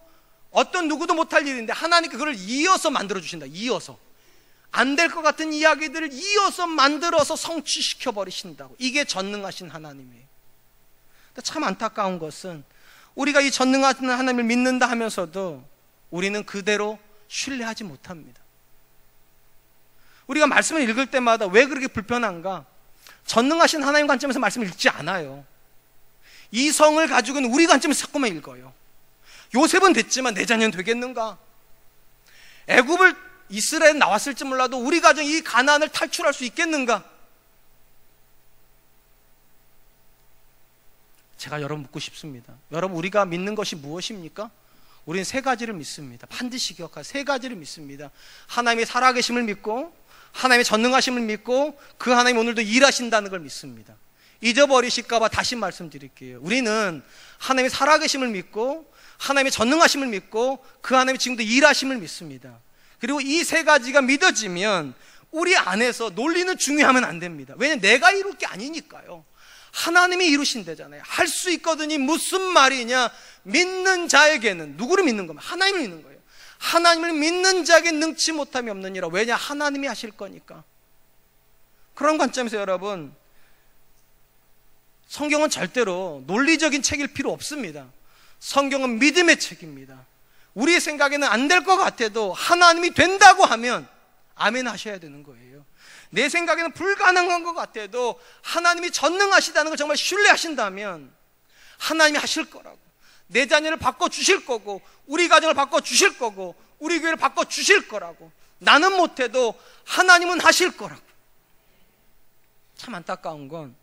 어떤 누구도 못할 일인데 하나님께 그걸 이어서 만들어 주신다. 이어서 안 될 것 같은 이야기들을 이어서 만들어서 성취시켜 버리신다고. 이게 전능하신 하나님이에요. 참 안타까운 것은 우리가 이 전능하신 하나님을 믿는다 하면서도 우리는 그대로 신뢰하지 못합니다. 우리가 말씀을 읽을 때마다 왜 그렇게 불편한가? 전능하신 하나님 관점에서 말씀을 읽지 않아요. 이 성을 가지고는 우리 관점에서 자꾸만 읽어요. 요셉은 됐지만 내 자녀는 되겠는가? 애굽을 이스라엘 나왔을지 몰라도 우리 가정 이 가나안을 탈출할 수 있겠는가? 제가 여러분 묻고 싶습니다. 여러분, 우리가 믿는 것이 무엇입니까? 우리는 세 가지를 믿습니다. 반드시 기억하세요. 세 가지를 믿습니다. 하나님의 살아계심을 믿고, 하나님의 전능하심을 믿고, 그 하나님 오늘도 일하신다는 걸 믿습니다. 잊어버리실까 봐 다시 말씀드릴게요. 우리는 하나님의 살아계심을 믿고, 하나님의 전능하심을 믿고, 그 하나님이 지금도 일하심을 믿습니다. 그리고 이 세 가지가 믿어지면 우리 안에서 논리는 중요하면 안 됩니다. 왜냐하면 내가 이룰 게 아니니까요. 하나님이 이루신대잖아요. 할 수 있거든이 무슨 말이냐? 믿는 자에게는, 누구를 믿는 겁니까? 하나님을 믿는 거예요. 하나님을 믿는 자에게 능치 못함이 없느니라. 왜냐? 하나님이 하실 거니까. 그런 관점에서 여러분, 성경은 절대로 논리적인 책일 필요 없습니다. 성경은 믿음의 책입니다. 우리의 생각에는 안 될 것 같아도 하나님이 된다고 하면 아멘 하셔야 되는 거예요. 내 생각에는 불가능한 것 같아도 하나님이 전능하시다는 걸 정말 신뢰하신다면 하나님이 하실 거라고. 내 자녀를 바꿔주실 거고, 우리 가정을 바꿔주실 거고, 우리 교회를 바꿔주실 거라고. 나는 못해도 하나님은 하실 거라고. 참 안타까운 건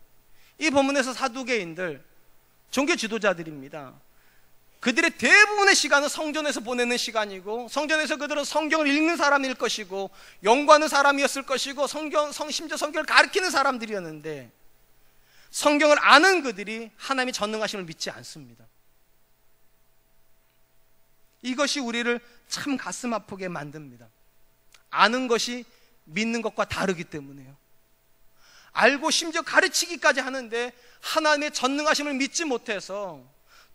이 본문에서 사두개인들, 종교 지도자들입니다. 그들의 대부분의 시간은 성전에서 보내는 시간이고, 성전에서 그들은 성경을 읽는 사람일 것이고, 연구하는 사람이었을 것이고, 심지어 성경을 가르치는 사람들이었는데, 성경을 아는 그들이 하나님의 전능하심을 믿지 않습니다. 이것이 우리를 참 가슴 아프게 만듭니다. 아는 것이 믿는 것과 다르기 때문에요. 알고 심지어 가르치기까지 하는데 하나님의 전능하심을 믿지 못해서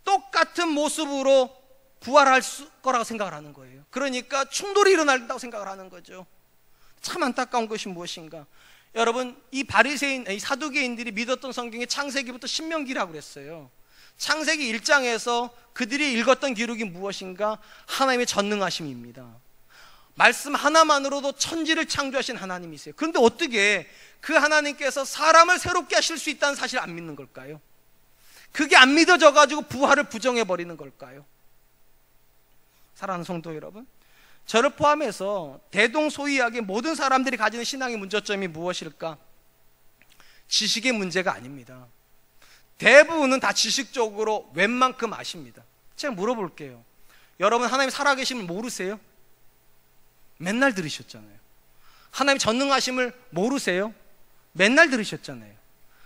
똑같은 모습으로 부활할 거라고 생각을 하는 거예요. 그러니까 충돌이 일어난다고 생각을 하는 거죠. 참 안타까운 것이 무엇인가? 여러분, 이 바리새인, 이 사두개인들이 믿었던 성경이 창세기부터 신명기라고 그랬어요. 창세기 1장에서 그들이 읽었던 기록이 무엇인가? 하나님의 전능하심입니다. 말씀 하나만으로도 천지를 창조하신 하나님이세요. 그런데 어떻게 그 하나님께서 사람을 새롭게 하실 수 있다는 사실을 안 믿는 걸까요? 그게 안 믿어져 가지고 부활을 부정해 버리는 걸까요? 사랑하는 성도 여러분, 저를 포함해서 대동소이하게 모든 사람들이 가지는 신앙의 문제점이 무엇일까? 지식의 문제가 아닙니다. 대부분은 다 지식적으로 웬만큼 아십니다. 제가 물어볼게요. 여러분, 하나님 살아계심을 모르세요? 맨날 들으셨잖아요. 하나님 전능하심을 모르세요? 맨날 들으셨잖아요.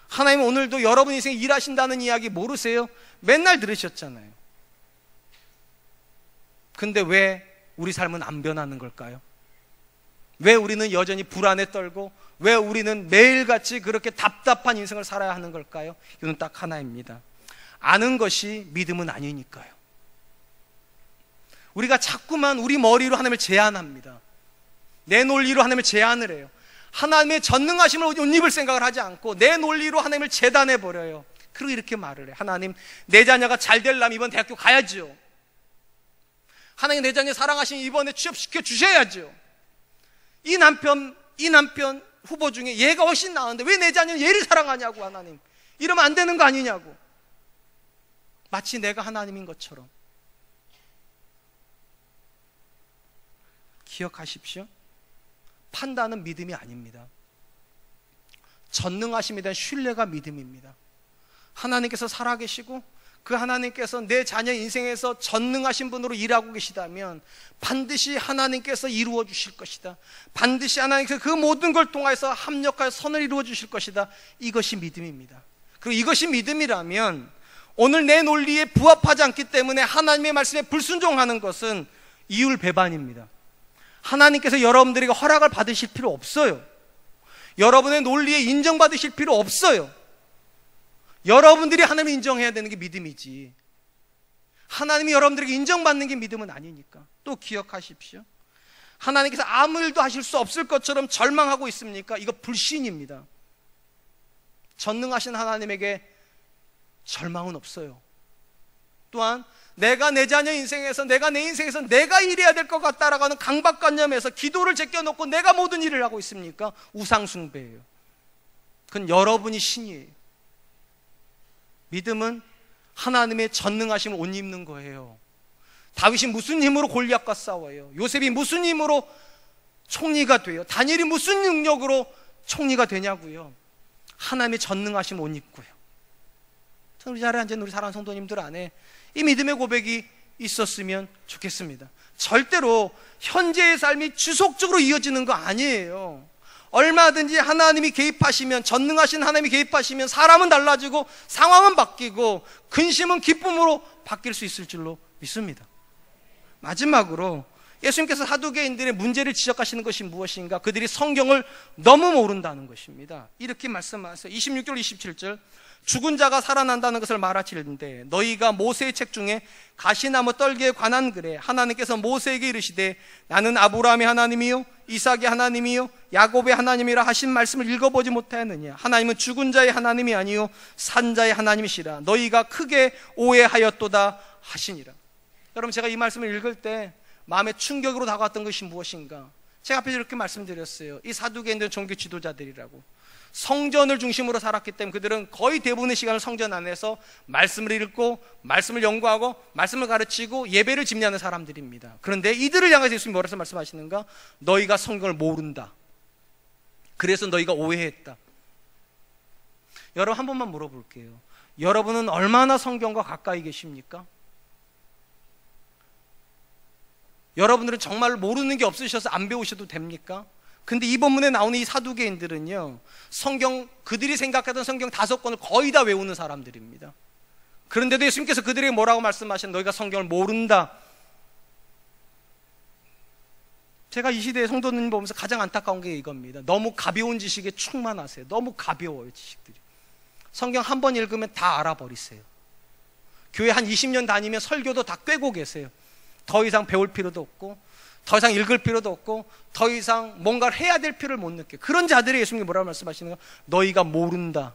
하나님 오늘도 여러분 인생에 일하신다는 이야기 모르세요? 맨날 들으셨잖아요. 근데 왜 우리 삶은 안 변하는 걸까요? 왜 우리는 여전히 불안에 떨고, 왜 우리는 매일같이 그렇게 답답한 인생을 살아야 하는 걸까요? 이건 딱 하나입니다. 아는 것이 믿음은 아니니까요. 우리가 자꾸만 우리 머리로 하나님을 제한합니다. 내 논리로 하나님을 제한을 해요. 하나님의 전능하심을 옷 입을 생각을 하지 않고 내 논리로 하나님을 재단해버려요. 그리고 이렇게 말을 해요. 하나님, 내 자녀가 잘 되려면 이번 대학교 가야죠. 하나님, 내 자녀 사랑하시면 이번에 취업시켜 주셔야죠. 이 남편 후보 중에 얘가 훨씬 나은데 왜 내 자녀는 얘를 사랑하냐고. 하나님, 이러면 안 되는 거 아니냐고. 마치 내가 하나님인 것처럼. 기억하십시오. 판단은 믿음이 아닙니다. 전능하심에 대한 신뢰가 믿음입니다. 하나님께서 살아계시고 그 하나님께서 내 자녀 인생에서 전능하신 분으로 일하고 계시다면 반드시 하나님께서 이루어 주실 것이다. 반드시 하나님께서 그 모든 걸 통해서 합력하여 선을 이루어 주실 것이다. 이것이 믿음입니다. 그리고 이것이 믿음이라면 오늘 내 논리에 부합하지 않기 때문에 하나님의 말씀에 불순종하는 것은 이율배반입니다. 하나님께서 여러분들에게 허락을 받으실 필요 없어요. 여러분의 논리에 인정받으실 필요 없어요. 여러분들이 하나님을 인정해야 되는 게 믿음이지, 하나님이 여러분들에게 인정받는 게 믿음은 아니니까. 또 기억하십시오. 하나님께서 아무 일도 하실 수 없을 것처럼 절망하고 있습니까? 이거 불신입니다. 전능하신 하나님에게 절망은 없어요. 또한 내가 내 자녀 인생에서, 내가 내 인생에서 내가 일해야 될 것 같다라고 하는 강박관념에서 기도를 제껴놓고 내가 모든 일을 하고 있습니까? 우상숭배예요. 그건 여러분이 신이에요. 믿음은 하나님의 전능하심을 옷 입는 거예요. 다윗이 무슨 힘으로 골리앗과 싸워요? 요셉이 무슨 힘으로 총리가 돼요? 다니엘이 무슨 능력으로 총리가 되냐고요? 하나님의 전능하심 옷 입고요. 우리 자리에 앉은 우리 사랑하는 성도님들 안에 이 믿음의 고백이 있었으면 좋겠습니다. 절대로 현재의 삶이 지속적으로 이어지는 거 아니에요. 얼마든지 하나님이 개입하시면, 전능하신 하나님이 개입하시면 사람은 달라지고 상황은 바뀌고 근심은 기쁨으로 바뀔 수 있을 줄로 믿습니다. 마지막으로 예수님께서 사두개인들의 문제를 지적하시는 것이 무엇인가? 그들이 성경을 너무 모른다는 것입니다. 이렇게 말씀하세요. 26절 27절, 죽은 자가 살아난다는 것을 말하시는데 너희가 모세의 책 중에 가시나무 떨기에 관한 글에 하나님께서 모세에게 이르시되 나는 아브라함의 하나님이요 이삭의 하나님이요 야곱의 하나님이라 하신 말씀을 읽어보지 못하였느냐? 하나님은 죽은 자의 하나님이 아니요 산 자의 하나님이시라. 너희가 크게 오해하였도다 하시니라. 여러분, 제가 이 말씀을 읽을 때 마음의 충격으로 다가왔던 것이 무엇인가? 제가 앞에서 이렇게 말씀드렸어요. 이 사두개인들은 종교 지도자들이라고. 성전을 중심으로 살았기 때문에 그들은 거의 대부분의 시간을 성전 안에서 말씀을 읽고 말씀을 연구하고 말씀을 가르치고 예배를 집례하는 사람들입니다. 그런데 이들을 향해서 예수님이 뭐라고 말씀하시는가? 너희가 성경을 모른다. 그래서 너희가 오해했다. 여러분, 한 번만 물어볼게요. 여러분은 얼마나 성경과 가까이 계십니까? 여러분들은 정말 모르는 게 없으셔서 안 배우셔도 됩니까? 근데 이 본문에 나오는 이 사두개인들은요, 성경, 그들이 생각하던 성경 5권을 거의 다 외우는 사람들입니다. 그런데도 예수님께서 그들에게 뭐라고 말씀하신? 너희가 성경을 모른다. 제가 이 시대의 성도님 보면서 가장 안타까운 게 이겁니다. 너무 가벼운 지식에 충만하세요. 너무 가벼워요, 지식들이. 성경 한 번 읽으면 다 알아버리세요. 교회 한 20년 다니면 설교도 다 꿰고 계세요. 더 이상 배울 필요도 없고 더 이상 읽을 필요도 없고 더 이상 뭔가를 해야 될 필요를 못 느껴요. 그런 자들이 예수님이 뭐라고 말씀하시는가? 너희가 모른다.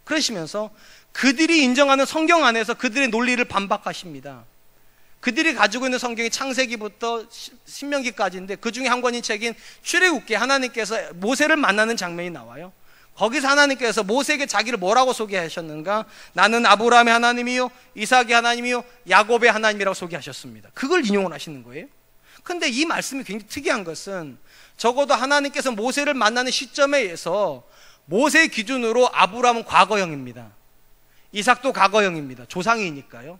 그러시면서 그들이 인정하는 성경 안에서 그들의 논리를 반박하십니다. 그들이 가지고 있는 성경이 창세기부터 신명기까지인데 그 중에 한 권인 책인 출애굽기에 하나님께서 모세를 만나는 장면이 나와요. 거기서 하나님께서 모세에게 자기를 뭐라고 소개하셨는가? 나는 아브라함의 하나님이요 이삭의 하나님이요 야곱의 하나님이라고 소개하셨습니다. 그걸 인용을 하시는 거예요. 근데 이 말씀이 굉장히 특이한 것은 적어도 하나님께서 모세를 만나는 시점에 의해서 모세의 기준으로 아브라함은 과거형입니다. 이삭도 과거형입니다. 조상이니까요.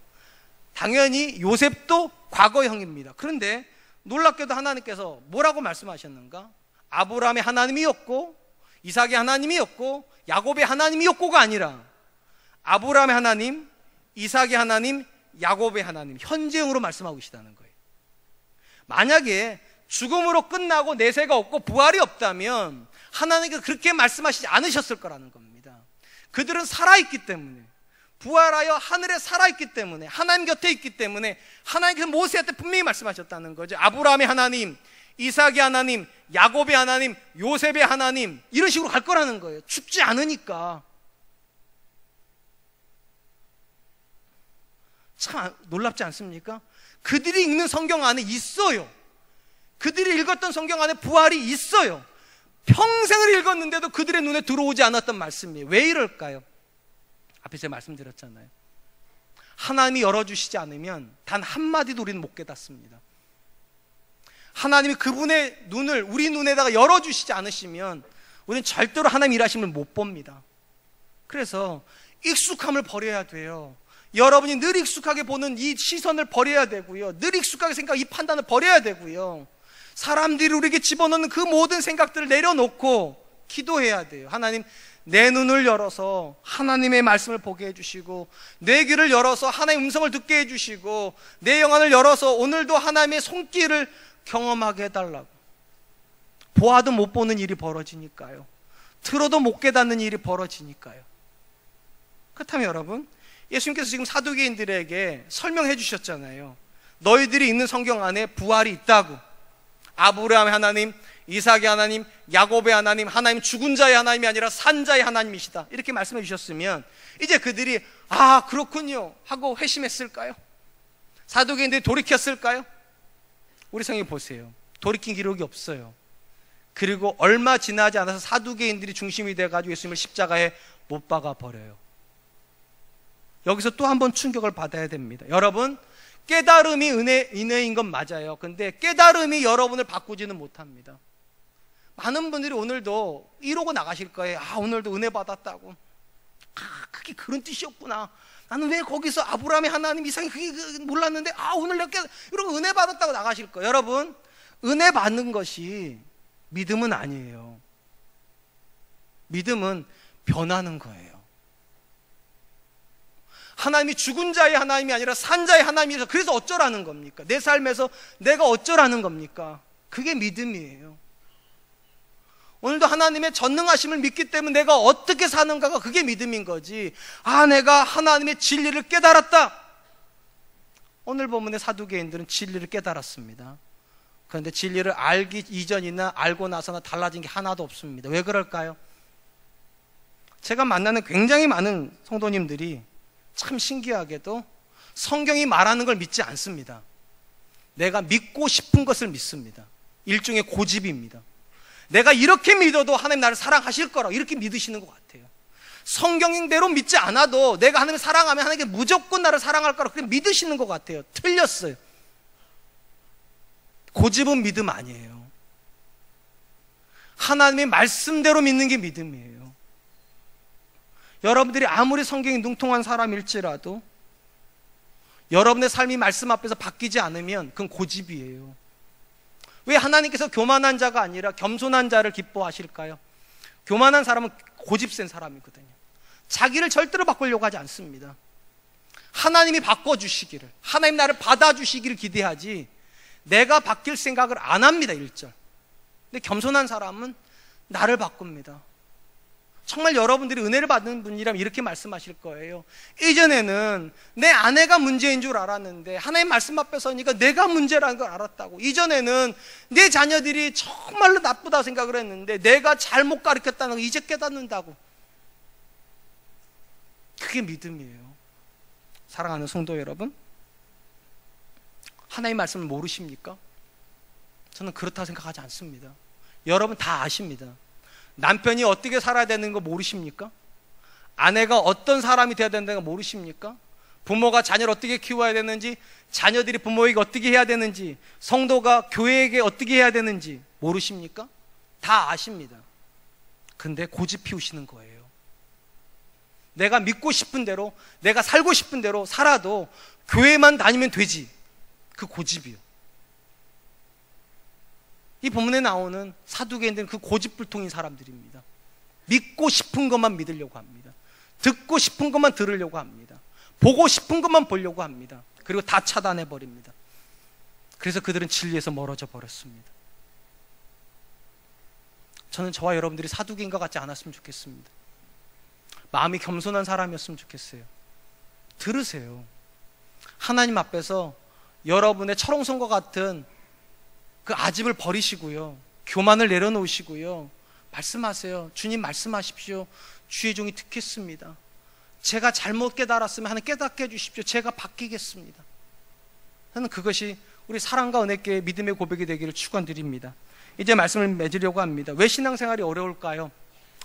당연히 요셉도 과거형입니다. 그런데 놀랍게도 하나님께서 뭐라고 말씀하셨는가? 아브라함의 하나님이었고 이삭의 하나님이었고 야곱의 하나님이었고가 아니라 아브라함의 하나님, 이삭의 하나님, 야곱의 하나님, 현재형으로 말씀하고 계시다는 거예요. 만약에 죽음으로 끝나고 내세가 없고 부활이 없다면 하나님께서 그렇게 말씀하시지 않으셨을 거라는 겁니다. 그들은 살아있기 때문에, 부활하여 하늘에 살아있기 때문에, 하나님 곁에 있기 때문에 하나님께서 모세한테 분명히 말씀하셨다는 거죠. 아브라함의 하나님, 이삭의 하나님, 야곱의 하나님, 요셉의 하나님, 이런 식으로 갈 거라는 거예요. 죽지 않으니까. 참 놀랍지 않습니까? 그들이 읽는 성경 안에 있어요. 그들이 읽었던 성경 안에 부활이 있어요. 평생을 읽었는데도 그들의 눈에 들어오지 않았던 말씀이에요. 왜 이럴까요? 앞에 제가 말씀드렸잖아요. 하나님이 열어주시지 않으면 단 한마디도 우리는 못 깨닫습니다. 하나님이 그분의 눈을 우리 눈에다가 열어주시지 않으시면 우리는 절대로 하나님 일하심을 못 봅니다. 그래서 익숙함을 버려야 돼요. 여러분이 늘 익숙하게 보는 이 시선을 버려야 되고요. 늘 익숙하게 생각하는 이 판단을 버려야 되고요. 사람들이 우리에게 집어넣는 그 모든 생각들을 내려놓고 기도해야 돼요. 하나님, 내 눈을 열어서 하나님의 말씀을 보게 해주시고 내 귀를 열어서 하나님의 음성을 듣게 해주시고 내 영안을 열어서 오늘도 하나님의 손길을 경험하게 해달라고. 보아도 못 보는 일이 벌어지니까요. 들어도 못 깨닫는 일이 벌어지니까요. 그렇다면 여러분, 예수님께서 지금 사두개인들에게 설명해 주셨잖아요. 너희들이 읽는 성경 안에 부활이 있다고. 아브라함의 하나님, 이삭의 하나님, 야곱의 하나님, 하나님 죽은 자의 하나님이 아니라 산 자의 하나님이시다, 이렇게 말씀해 주셨으면 이제 그들이 아 그렇군요 하고 회심했을까요? 사두개인들이 돌이켰을까요? 우리 성경 보세요. 돌이킨 기록이 없어요. 그리고 얼마 지나지 않아서 사두개인들이 중심이 돼가지고 예수님을 십자가에 못 박아 버려요. 여기서 또 한 번 충격을 받아야 됩니다. 여러분, 깨달음이 은혜인 건 맞아요. 근데 깨달음이 여러분을 바꾸지는 못합니다. 많은 분들이 오늘도 이러고 나가실 거예요. 아, 오늘도 은혜 받았다고. 아, 그게 그런 뜻이었구나. 나는 왜 거기서 아브라함의 하나님, 이상이 그게 몰랐는데, 아, 오늘 내가 이러고 은혜 받았다고 나가실 거예요. 여러분, 은혜 받는 것이 믿음은 아니에요. 믿음은 변하는 거예요. 하나님이 죽은 자의 하나님이 아니라 산 자의 하나님이라서 그래서 어쩌라는 겁니까? 내 삶에서 내가 어쩌라는 겁니까? 그게 믿음이에요. 오늘도 하나님의 전능하심을 믿기 때문에 내가 어떻게 사는가가 그게 믿음인 거지. 아, 내가 하나님의 진리를 깨달았다. 오늘 본문의 사두개인들은 진리를 깨달았습니다. 그런데 진리를 알기 이전이나 알고 나서나 달라진 게 하나도 없습니다. 왜 그럴까요? 제가 만나는 굉장히 많은 성도님들이 참 신기하게도 성경이 말하는 걸 믿지 않습니다. 내가 믿고 싶은 것을 믿습니다. 일종의 고집입니다. 내가 이렇게 믿어도 하나님 나를 사랑하실 거라고 이렇게 믿으시는 것 같아요. 성경대로 믿지 않아도 내가 하나님을 사랑하면 하나님께 무조건 나를 사랑할 거라고 그렇게 믿으시는 것 같아요. 틀렸어요. 고집은 믿음 아니에요. 하나님의 말씀대로 믿는 게 믿음이에요. 여러분들이 아무리 성경이 능통한 사람일지라도 여러분의 삶이 말씀 앞에서 바뀌지 않으면 그건 고집이에요. 왜 하나님께서 교만한 자가 아니라 겸손한 자를 기뻐하실까요? 교만한 사람은 고집센 사람이거든요. 자기를 절대로 바꾸려고 하지 않습니다. 하나님이 바꿔주시기를, 하나님 나를 받아주시기를 기대하지 내가 바뀔 생각을 안 합니다. 1절. 근데 겸손한 사람은 나를 바꿉니다. 정말 여러분들이 은혜를 받는 분이라면 이렇게 말씀하실 거예요. 이전에는 내 아내가 문제인 줄 알았는데 하나님 말씀 앞에 서니까 내가 문제라는 걸 알았다고. 이전에는 내 자녀들이 정말로 나쁘다 생각을 했는데 내가 잘못 가르쳤다는 걸 이제 깨닫는다고. 그게 믿음이에요. 사랑하는 성도 여러분, 하나님 말씀을 모르십니까? 저는 그렇다고 생각하지 않습니다. 여러분 다 아십니다. 남편이 어떻게 살아야 되는 거 모르십니까? 아내가 어떤 사람이 되어야 된다는 거 모르십니까? 부모가 자녀를 어떻게 키워야 되는지, 자녀들이 부모에게 어떻게 해야 되는지, 성도가 교회에게 어떻게 해야 되는지 모르십니까? 다 아십니다. 근데 고집 피우시는 거예요. 내가 믿고 싶은 대로, 내가 살고 싶은 대로 살아도 교회만 다니면 되지. 그 고집이요. 이 본문에 나오는 사두개인들은 그 고집불통인 사람들입니다. 믿고 싶은 것만 믿으려고 합니다. 듣고 싶은 것만 들으려고 합니다. 보고 싶은 것만 보려고 합니다. 그리고 다 차단해 버립니다. 그래서 그들은 진리에서 멀어져 버렸습니다. 저는 저와 여러분들이 사두개인과 같지 않았으면 좋겠습니다. 마음이 겸손한 사람이었으면 좋겠어요. 들으세요. 하나님 앞에서 여러분의 철옹성과 같은 그 아집을 버리시고요, 교만을 내려놓으시고요, 말씀하세요. 주님 말씀하십시오. 주의 종이 듣겠습니다. 제가 잘못 깨달았으면 하나님 깨닫게 해주십시오. 제가 바뀌겠습니다. 저는 그것이 우리 사랑과 은혜께 믿음의 고백이 되기를 축원드립니다. 이제 말씀을 맺으려고 합니다. 왜 신앙생활이 어려울까요?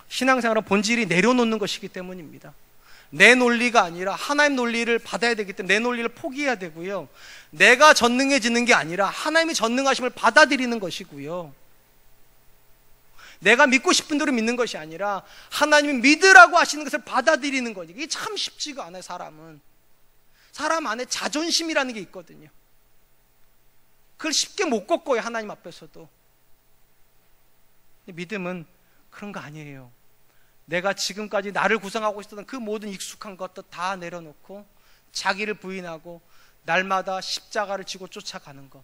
신앙생활은 본질이 내려놓는 것이기 때문입니다. 내 논리가 아니라 하나님 논리를 받아야 되기 때문에 내 논리를 포기해야 되고요, 내가 전능해지는 게 아니라 하나님의 전능하심을 받아들이는 것이고요, 내가 믿고 싶은 대로 믿는 것이 아니라 하나님이 믿으라고 하시는 것을 받아들이는 거죠. 이게 참 쉽지가 않아요. 사람 안에 자존심이라는 게 있거든요. 그걸 쉽게 못 꺾어요. 하나님 앞에서도. 믿음은 그런 거 아니에요. 내가 지금까지 나를 구성하고 있었던 그 모든 익숙한 것도 다 내려놓고 자기를 부인하고 날마다 십자가를 지고 쫓아가는 것.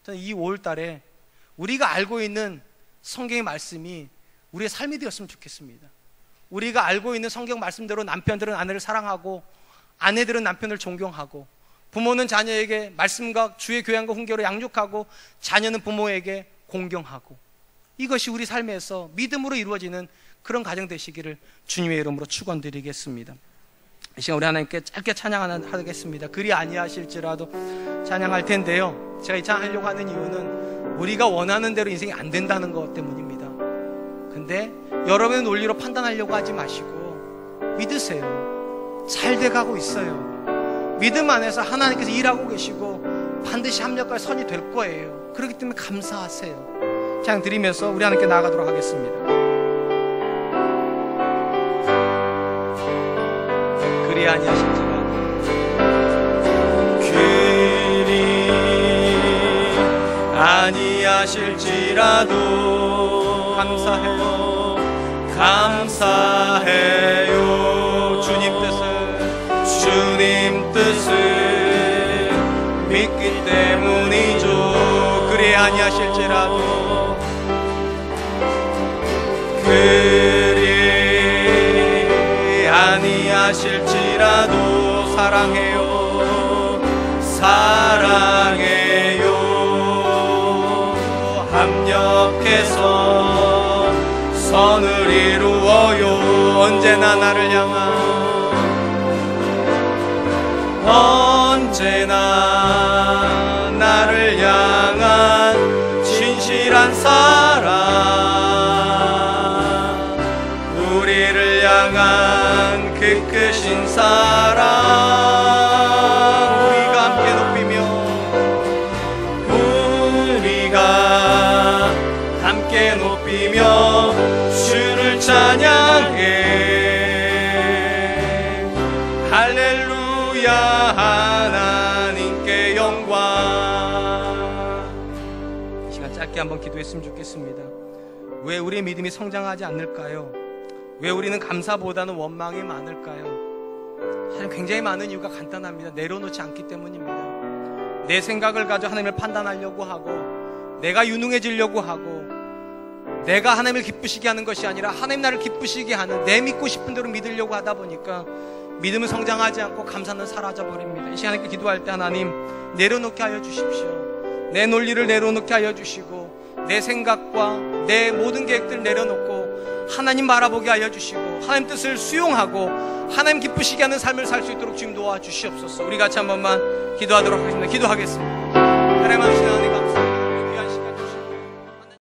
저는 이 5월달에 우리가 알고 있는 성경의 말씀이 우리의 삶이 되었으면 좋겠습니다. 우리가 알고 있는 성경 말씀대로 남편들은 아내를 사랑하고 아내들은 남편을 존경하고 부모는 자녀에게 말씀과 주의 교양과 훈계로 양육하고 자녀는 부모에게 공경하고 이것이 우리 삶에서 믿음으로 이루어지는 그런 가정 되시기를 주님의 이름으로 축원드리겠습니다. 이 시간 우리 하나님께 짧게 찬양하겠습니다. 그리 아니하실지라도 찬양할 텐데요, 제가 이 찬양하려고 하는 이유는 우리가 원하는 대로 인생이 안 된다는 것 때문입니다. 근데 여러분의 논리로 판단하려고 하지 마시고 믿으세요. 잘 돼가고 있어요. 믿음 안에서 하나님께서 일하고 계시고 반드시 합력할 선이 될 거예요. 그렇기 때문에 감사하세요. 찬양 드리면서 우리 하나님께 나아가도록 하겠습니다. 그리 아니하실지라도 아니하실지라도 감사해요, 감사해요. 주님 뜻을 믿기 때문이죠. 그리 아니하실지라도 그리 아니하실지라도 사랑해요, 사랑해요. 합력해서 선을 이루어요. 언제나 나를 향한 언제나 나를 향한 진실한 사랑, 우리를 향한 그 크신 사랑, 우리가 함께 높이며 함께 높이며 주를 찬양해. 할렐루야, 하나님께 영광. 이 시간 짧게 한번 기도했으면 좋겠습니다. 왜 우리의 믿음이 성장하지 않을까요? 왜 우리는 감사보다는 원망이 많을까요? 사실 굉장히 많은 이유가 간단합니다. 내려놓지 않기 때문입니다. 내 생각을 가지고 하나님을 판단하려고 하고, 내가 유능해지려고 하고, 내가 하나님을 기쁘시게 하는 것이 아니라 하나님 나를 기쁘시게 하는, 내 믿고 싶은 대로 믿으려고 하다 보니까 믿음은 성장하지 않고 감사는 사라져버립니다. 이 시간에 기도할 때 하나님 내려놓게 하여 주십시오. 내 논리를 내려놓게 하여 주시고, 내 생각과 내 모든 계획들을 내려놓고 하나님 바라보게 하여 주시고, 하나님 뜻을 수용하고 하나님 기쁘시게 하는 삶을 살 수 있도록 주님 도와주시옵소서. 우리 같이 한 번만 기도하도록 하겠습니다. 기도하겠습니다. 하나님 아버지,